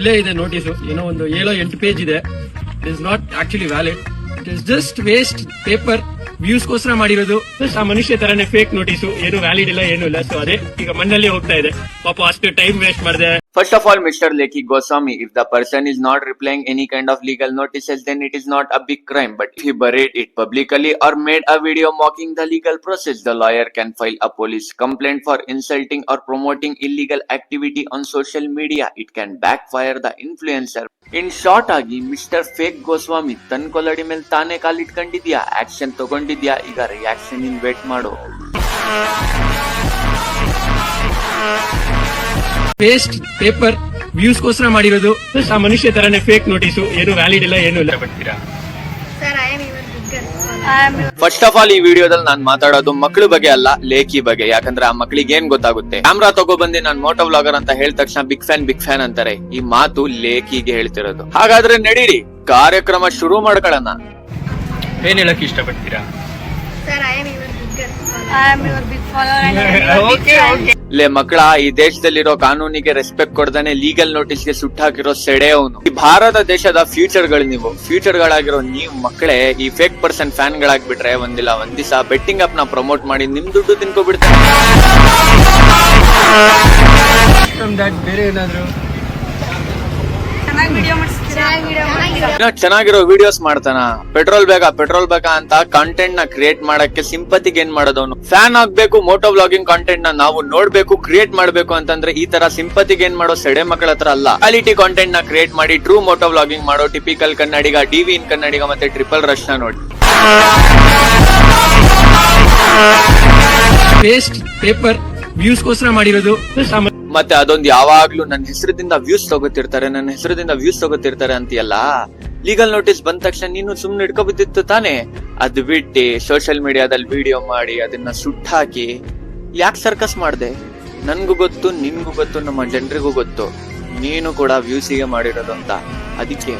ಇಲ್ಲೇ ಇದೆ ನೋಟಿಸ್, ಏನೋ ಒಂದು 7-8 ಪೇಜ್ ಇದೆ. It is not actually valid, it is just waste paper, views ಗೋಸ್ಕರ ಮಾಡಿರೋದು. ಆ ಮನುಷ್ಯ ತರನೇ ಫೇಕ್ ನೋಟಿಸು, ಏನು ವ್ಯಾಲಿಡ್ ಇಲ್ಲ, ಏನು ಇಲ್ಲ. ಸೊ ಅದೇ ಈಗ ಮಣ್ಣಲ್ಲಿ ಹೋಗ್ತಾ ಇದೆ. ಪಾಪ ಅಷ್ಟು ಟೈಮ್ ವೇಸ್ಟ್ ಮಾಡಿದೆ. First of all, Mr. Lekhi Goswami, if the person is not replying any kind of legal notices, then it is not a big crime. But if he buried it publicly or made a video mocking the legal process, the lawyer can file a police complaint for insulting or promoting illegal activity on social media. It can backfire the influencer. In short ಆಗಿ mister fake Goswami ತನ್ ಕೊಲಡಿ ಮೇಲೆ ತಾನೇ ಕಾಲಿಟ್ಕೊಂಡಿದ್ಯಾ, action ತಗೊಂಡಿದ್ಯಾ, ಈಗ reaction in wait ಮಾಡು. Waste paper, views ಗೋಸ್ಕರ ಮಾಡಿರೋದು. ಆ ಮನುಷ್ಯ ತರನೇ ಫೇಕ್ ನೋಟಿಸು, ಏನು ವ್ಯಾಲಿಡ್ ಇಲ್ಲ, ಏನು ಇಲ್ಲ. ಬರ್ತೀರಾ? ಫಸ್ಟ್ ಆಫ್ ಆಲ್ ಈ ವಿಡಿಯೋದಲ್ಲಿ ನಾನು ಮಾತಾಡೋದು ಮಕ್ಕಳ ಬಗ್ಗೆ ಅಲ್ಲ, ಲೇಖಿ ಬಗ್ಗೆ. ಯಾಕಂದ್ರೆ ಆ ಮಕ್ಕಳಿಗೆ ಏನ್ ಗೊತ್ತಾಗುತ್ತೆ, ಕ್ಯಾಮ್ರಾ ತಗೊಬಂದಿ ನಾನು ಮೋಟೋ ವ್ಲಾಗರ್ ಅಂತ ಹೇಳಿದ ತಕ್ಷಣ ಬಿಗ್ ಫ್ಯಾನ್ ಅಂತಾರೆ. ಈ ಮಾತು ಲೇಖಿಗೆ ಹೇಳ್ತಿರೋದು. ಹಾಗಾದ್ರೆ ನಡೀರಿ ಕಾರ್ಯಕ್ರಮ ಶುರು ಮಾಡ್ಕೊಳ್ಳೋಣ. ಏನ್ ಹೇಳಕ್ ಇಷ್ಟಪಡ್ತೀರಾ? ಲೇ ಮಕ್ಕಳ, ಈ ದೇಶದಲ್ಲಿರೋ ಕಾನೂನಿಗೆ ರೆಸ್ಪೆಕ್ಟ್ ಕೊಡ್ದಾನೆ ಲೀಗಲ್ ನೋಟಿಸ್ಗೆ ಸುಟ್ಟು ಹಾಕಿರೋ ಸೆಡೆ ಅವನು. ಈ ಭಾರತ ದೇಶದ ಫ್ಯೂಚರ್ ಗಳಾಗಿರೋ ನೀವು ಮಕ್ಕಳೇ ಈ ಫೇಕ್ ಪರ್ಸನ್ ಫ್ಯಾನ್ ಗಳಾಗ್ಬಿಟ್ರೆ ಒಂದಿಲ್ಲ ಒಂದ್ ದಿವಸ ಬೆಟ್ಟಿಂಗ್ ಆಪ್ ನ ಪ್ರಮೋಟ್ ಮಾಡಿ ನಿಮ್ ದುಡ್ಡು ತಿನ್ಕೋಬಿಡ್ತಾರೆ. ಬೇರೆ ಏನಾದ್ರು ಚೆನ್ನಾಗಿರೋ ವಿಡಿಯೋಸ್ ಮಾಡ್ತಾನ. ಪೆಟ್ರೋಲ್ ಬೇಕಾ ಅಂತ ಕಾಂಟೆಂಟ್ ನ ಕ್ರಿಯೇಟ್ ಮಾಡಕ್ಕೆ ಸಿಂಪತಿಗೆ ಏನ್ ಮಾಡೋದವನು. ಫ್ಯಾನ್ ಆಗ್ಬೇಕು, ಮೋಟೋ ವ್ಲಾಗಿಂಗ್ ಕಾಂಟೆಂಟ್ ನ ನಾವು ನೋಡ್ಬೇಕು, ಕ್ರಿಯೇಟ್ ಮಾಡ್ಬೇಕು ಅಂತಂದ್ರೆ ಈ ತರ ಸಿಂಪತಿಗೆ ಏನ್ ಮಾಡೋ ಸೆಡೆ ಮಕ್ಕಳ ಹತ್ರ ಅಲ್ಲ. ಕ್ವಾಲಿಟಿ ಕಾಂಟೆಂಟ್ ನ ಕ್ರಿಯೇಟ್ ಮಾಡಿ ಟ್ರೂ ಮೋಟೋ ವ್ಲಾಗಿಂಗ್ ಮಾಡೋ ಟಿಪಿಕಲ್ ಕನ್ನಡಿಗ, ಡಿವಿ ಇನ್ ಕನ್ನಡಿಗ ಮತ್ತೆ ಟ್ರಿಪಲ್ ರಶ್ ನ ನೋಡಿ. ವೇಸ್ಟ್ ಪೇಪರ್, ವ್ಯೂಸ್ ಗೋಸ್ಕರ ಮಾಡಿರೋದು. ಮತ್ತೆ ಅದೊಂದು ಯಾವಾಗ್ಲೂ ನನ್ನ ಹೆಸರದಿಂದ ವ್ಯೂಸ್ ತಗೋತಿರ್ತಾರೆ ಅಂತೀಯಲ್ಲ. ಲೀಗಲ್ ನೋಟಿಸ್ ಬಂದ ತಕ್ಷಣ ನೀನು ಸುಮ್ನೆ ಇಟ್ಕೋಬಿದ್ದಿತ್ತು ತಾನೆ. ಅದು ಬಿಟ್ಟು ಸೋಷಿಯಲ್ ಮೀಡಿಯಾದಲ್ಲಿ ವಿಡಿಯೋ ಮಾಡಿ ಅದನ್ನ ಸುಟ್ಟಾಕಿ ಯಾಕೆ ಸರ್ಕಸ್ ಮಾಡ್ದೆ? ನನ್ಗೂ ಗೊತ್ತು, ನಿನ್ಗೂ ಗೊತ್ತು, ನಮ್ಮ ಜನರಿಗೂ ಗೊತ್ತು, ನೀನು ಕೂಡ ವ್ಯೂಸಿಗೆ ಮಾಡಿರೋದು ಅಂತ. ಅದಕ್ಕೆ